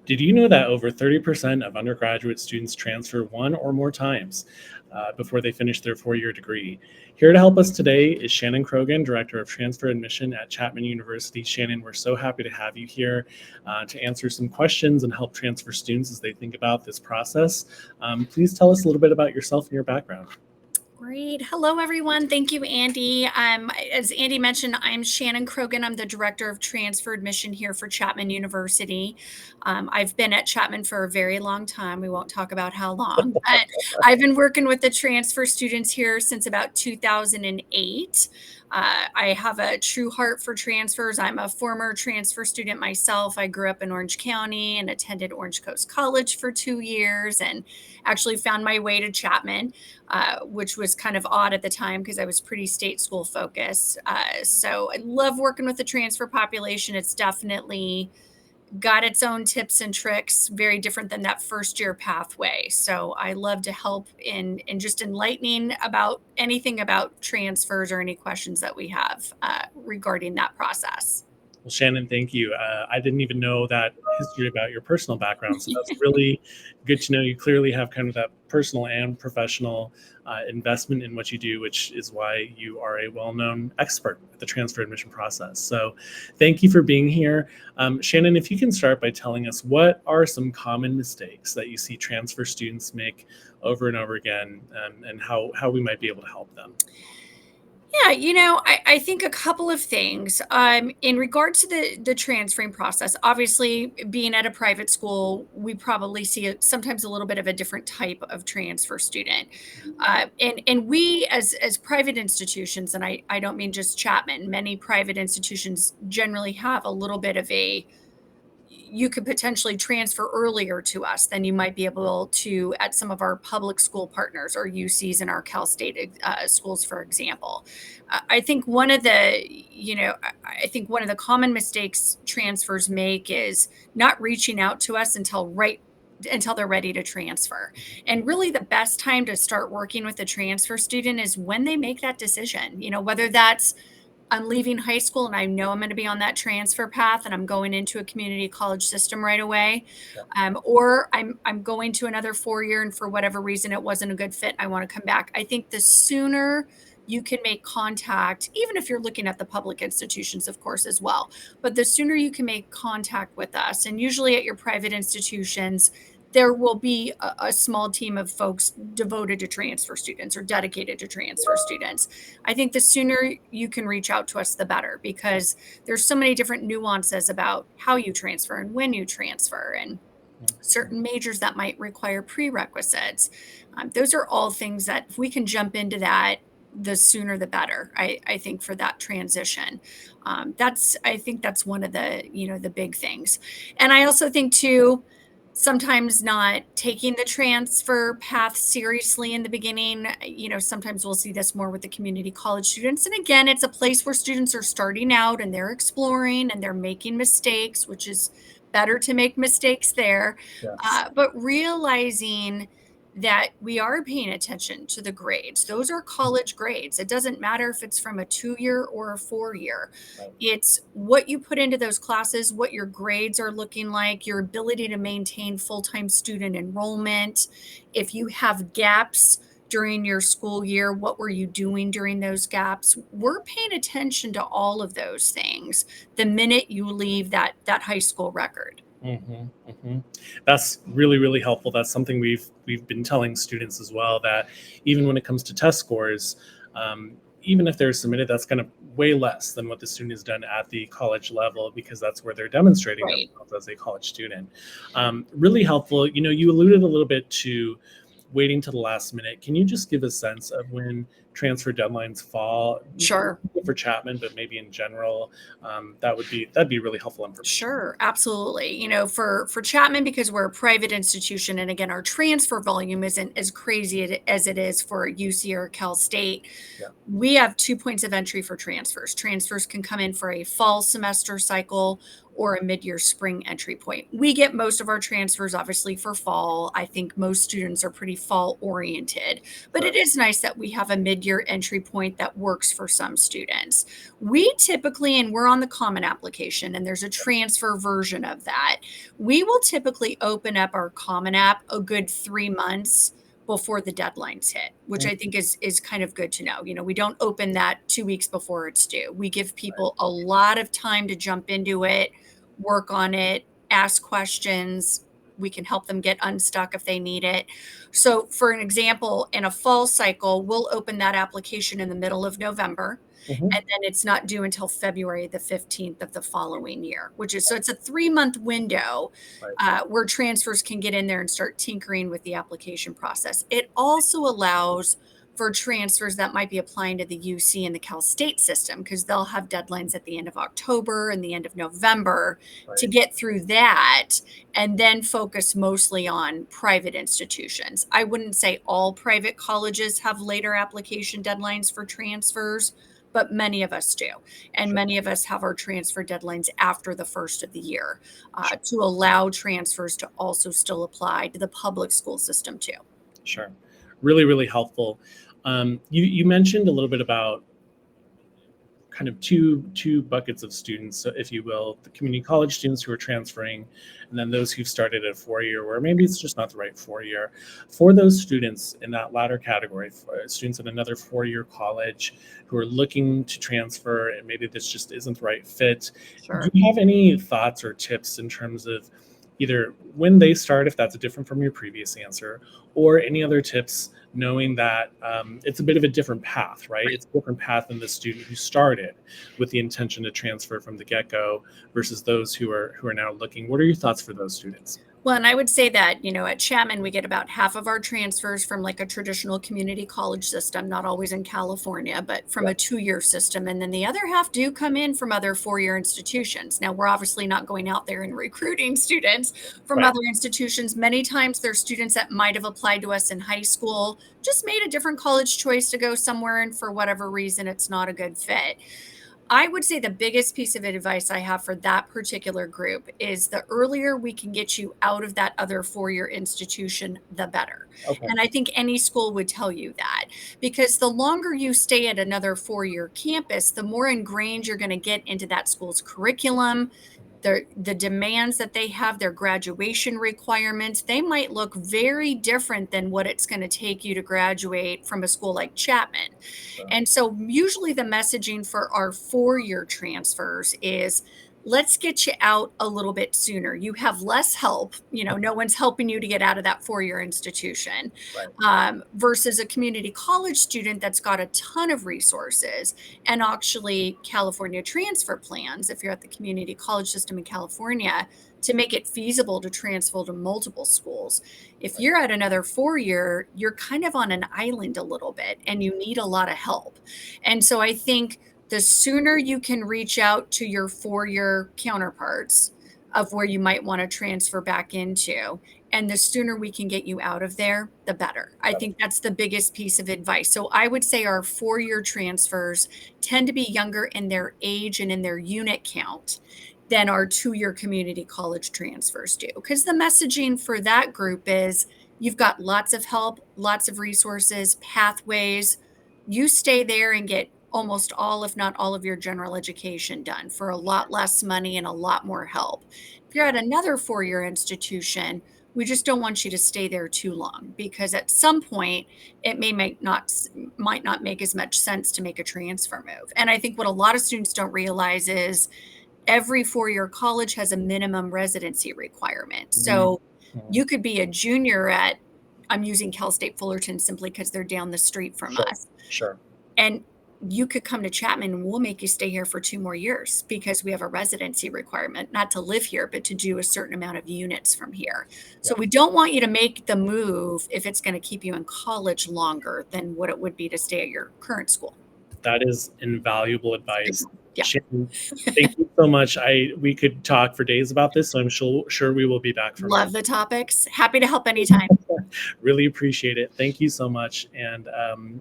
Did you know that over 30% of undergraduate students transfer one or more times before they finish their four-year degree? Here to help us today is Shannon Krogan, Director of Transfer Admission at Chapman University. Shannon, we're so happy to have you here to answer some questions and help transfer students as they think about this process. Please tell us a little bit about yourself and your background. Great. Hello, everyone. Thank you, Andy. As Andy mentioned, I'm Shannon Krogan. I'm the Director of Transfer Admission here for Chapman University. I've been at Chapman for a very long time. We won't talk about how long, but I've been working with the transfer students here since about 2008. I have a true heart for transfers. I'm a former transfer student myself. I grew up in Orange County and attended Orange Coast College for 2 years and actually found my way to Chapman, which was kind of odd at the time because I was pretty state school focused. So I love working with the transfer population. It's definitely got its own tips and tricks, very different than that first year pathway. So I love to help in just enlightening about anything about transfers or any questions that we have regarding that process. Well, Shannon, thank you. I didn't even know that history about your personal background, so that's really good to know. You clearly have kind of that personal and professional investment in what you do, which is why you are a well-known expert at the transfer admission process. So thank you for being here. Shannon, if you can start by telling us what are some common mistakes that you see transfer students make over and over again, and how we might be able to help them. Yeah, I think a couple of things. In regard to the transferring process, obviously being at a private school, we probably see sometimes a little bit of a different type of transfer student. And we as private institutions, and I don't mean just Chapman, many private institutions generally have a little bit of you could potentially transfer earlier to us than you might be able to at some of our public school partners or UCs in our Cal State schools, for example. I think one of the common mistakes transfers make is not reaching out to us until they're ready to transfer. And really the best time to start working with a transfer student is when they make that decision, whether that's I'm leaving high school and I know I'm going to be on that transfer path and I'm going into a community college system right away. Or I'm going to another 4-year and for whatever reason it wasn't a good fit. I want to come back. I think the sooner you can make contact, even if you're looking at the public institutions, of course, as well, but the sooner you can make contact with us, and usually at your private institutions, there will be a small team of folks devoted to transfer students or dedicated to transfer students. I think the sooner you can reach out to us, the better, because there's so many different nuances about how you transfer and when you transfer and certain majors that might require prerequisites. Those are all things that if we can jump into that, the sooner the better, I think, for that transition. I think that's one of the big things. And I also think too, sometimes not taking the transfer path seriously in the beginning. Sometimes we'll see this more with the community college students. And again, it's a place where students are starting out and they're exploring and they're making mistakes, which is better to make mistakes there. Yes. But realizing that we are paying attention to the grades. Those are college grades. It doesn't matter if it's from a 2-year or a 4-year. Right. It's what you put into those classes, what your grades are looking like, your ability to maintain full-time student enrollment. If you have gaps during your school year, what were you doing during those gaps? We're paying attention to all of those things the minute you leave that high school record. That's really, really helpful. That's something we've been telling students as well, that even when it comes to test scores, even if they're submitted, that's going to way less than what the student has done at the college level, because that's where they're demonstrating themselves as a college student. Really helpful. You alluded a little bit to waiting to the last minute. Can you just give a sense of when transfer deadlines fall? Sure. For Chapman, but maybe in general, that'd be really helpful information. Sure, absolutely. For Chapman, because we're a private institution, and again, our transfer volume isn't as crazy as it is for UC or Cal State. Yeah. We have 2 points of entry for transfers. Transfers can come in for a fall semester cycle or a mid-year spring entry point. We get most of our transfers obviously for fall. I think most students are pretty fall oriented, but it is nice that we have a mid-year entry point that works for some students. We typically, and we're on the Common application, and there's a transfer version of that. We will typically open up our Common App a good 3 months before the deadlines hit, which I think is kind of good to know. You know, we don't open that 2 weeks before it's due. We give people a lot of time to jump into it, work on it, ask questions. We can help them get unstuck if they need it. So for an example, in a fall cycle, we'll open that application in the middle of November. Mhm. And then it's not due until February the 15th of the following year, which is, so it's a 3-month window Right. where transfers can get in there and start tinkering with the application process. It also allows for transfers that might be applying to the UC and the Cal State system, because they'll have deadlines at the end of October and the end of November to Right. get through that and then focus mostly on private institutions. I wouldn't say all private colleges have later application deadlines for transfers, but many of us do. And Sure. many of us have our transfer deadlines after the first of the year Sure. to allow transfers to also still apply to the public school system too. Sure. Really, really helpful. You mentioned a little bit about kind of two buckets of students, so if you will, the community college students who are transferring, and then those who've started at 4-year, where maybe it's just not the right 4-year. For those students in that latter category, for students at another 4-year college who are looking to transfer, and maybe this just isn't the right fit, do Sure. you have any thoughts or tips in terms of either when they start, if that's different from your previous answer, or any other tips knowing that it's a bit of a different path, right? It's a different path than the student who started with the intention to transfer from the get-go versus those who are now looking. What are your thoughts for those students? Well, and I would say that, you know, at Chapman, we get about half of our transfers from like a traditional community college system, not always in California, but from Yeah. a 2-year system. And then the other half do come in from other 4-year institutions. Now, we're obviously not going out there and recruiting students from Right. other institutions. Many times they're students that might have applied to us in high school, just made a different college choice to go somewhere, and for whatever reason, it's not a good fit. I would say the biggest piece of advice I have for that particular group is the earlier we can get you out of that other 4-year institution, the better. Okay. And I think any school would tell you that, because the longer you stay at another 4-year campus, the more ingrained you're going to get into that school's curriculum, the demands that they have, their graduation requirements. They might look very different than what it's going to take you to graduate from a school like Chapman. Sure. And so usually the messaging for our 4-year transfers is, let's get you out a little bit sooner. You have less help. You know, no one's helping you to get out of that 4-year institution versus a community college student that's got a ton of resources and actually California transfer plans. If you're at the community college system in California, to make it feasible to transfer to multiple schools. If you're at another 4-year, you're kind of on an island a little bit and you need a lot of help. And so I think the sooner you can reach out to your 4-year counterparts of where you might want to transfer back into, and the sooner we can get you out of there, the better. I think that's the biggest piece of advice. So I would say our 4-year transfers tend to be younger in their age and in their unit count than our 2-year community college transfers do. Because the messaging for that group is, you've got lots of help, lots of resources, pathways. You stay there and get almost all, if not all, of your general education done for a lot less money and a lot more help. If you're at another 4-year institution, we just don't want you to stay there too long, because at some point it might not make as much sense to make a transfer move. And I think what a lot of students don't realize is every 4-year college has a minimum residency requirement. So you could be a junior at, I'm using Cal State Fullerton simply because they're down the street from us. Sure. And you could come to Chapman and we'll make you stay here for 2 more years because we have a residency requirement, not to live here, but to do a certain amount of units from here. So we don't want you to make the move if it's going to keep you in college longer than what it would be to stay at your current school. That is invaluable advice. Yeah. Shannon, thank you so much. We could talk for days about this, so I'm sure we will be back. Love the topics. Happy to help anytime. Really appreciate it. Thank you so much. And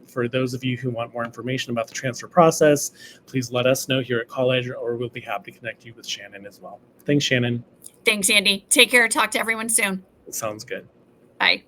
for those of you who want more information about the transfer process, please let us know here at college, or we'll be happy to connect you with Shannon as well. Thanks, Shannon. Thanks, Andy. Take care. Talk to everyone soon. Sounds good. Bye.